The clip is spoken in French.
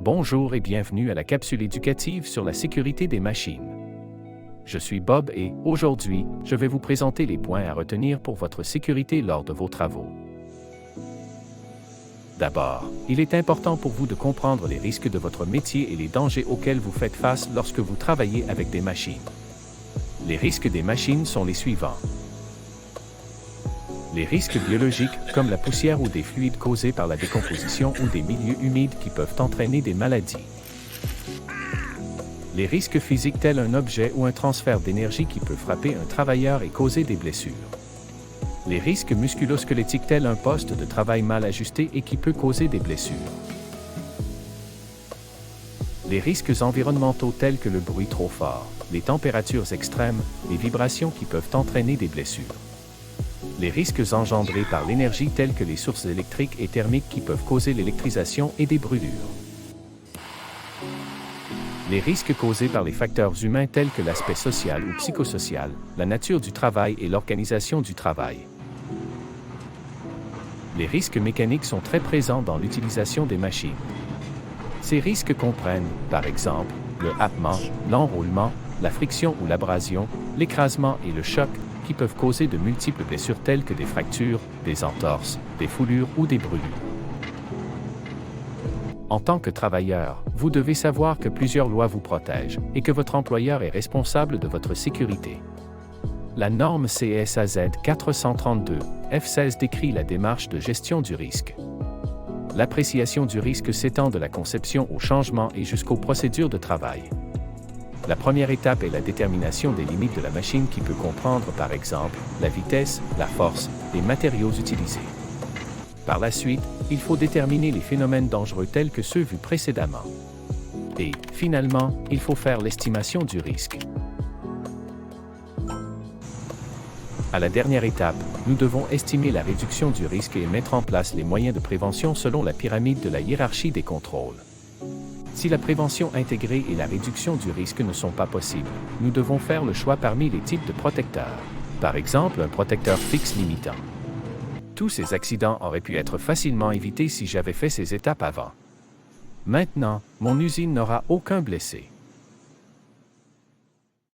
Bonjour et bienvenue à la capsule éducative sur la sécurité des machines. Je suis Bob et, aujourd'hui, je vais vous présenter les points à retenir pour votre sécurité lors de vos travaux. D'abord, il est important pour vous de comprendre les risques de votre métier et les dangers auxquels vous faites face lorsque vous travaillez avec des machines. Les risques des machines sont les suivants. Les risques biologiques, comme la poussière ou des fluides causés par la décomposition ou des milieux humides qui peuvent entraîner des maladies. Les risques physiques tels un objet ou un transfert d'énergie qui peut frapper un travailleur et causer des blessures. Les risques musculo-squelettiques tels un poste de travail mal ajusté et qui peut causer des blessures. Les risques environnementaux tels que le bruit trop fort, les températures extrêmes, les vibrations qui peuvent entraîner des blessures. Les risques engendrés par l'énergie tels que les sources électriques et thermiques qui peuvent causer l'électrisation et des brûlures. Les risques causés par les facteurs humains tels que l'aspect social ou psychosocial, la nature du travail et l'organisation du travail. Les risques mécaniques sont très présents dans l'utilisation des machines. Ces risques comprennent, par exemple, le happement, l'enroulement, la friction ou l'abrasion, l'écrasement et le choc, qui peuvent causer de multiples blessures telles que des fractures, des entorses, des foulures ou des brûlures. En tant que travailleur, vous devez savoir que plusieurs lois vous protègent et que votre employeur est responsable de votre sécurité. La norme CSAZ 432 F16 décrit la démarche de gestion du risque. L'appréciation du risque s'étend de la conception au changement et jusqu'aux procédures de travail. La première étape est la détermination des limites de la machine qui peut comprendre par exemple la vitesse, la force, les matériaux utilisés. Par la suite, il faut déterminer les phénomènes dangereux tels que ceux vus précédemment. Et, finalement, il faut faire l'estimation du risque. À la dernière étape, nous devons estimer la réduction du risque et mettre en place les moyens de prévention selon la pyramide de la hiérarchie des contrôles. Si la prévention intégrée et la réduction du risque ne sont pas possibles, nous devons faire le choix parmi les types de protecteurs. Par exemple, un protecteur fixe limitant. Tous ces accidents auraient pu être facilement évités si j'avais fait ces étapes avant. Maintenant, mon usine n'aura aucun blessé.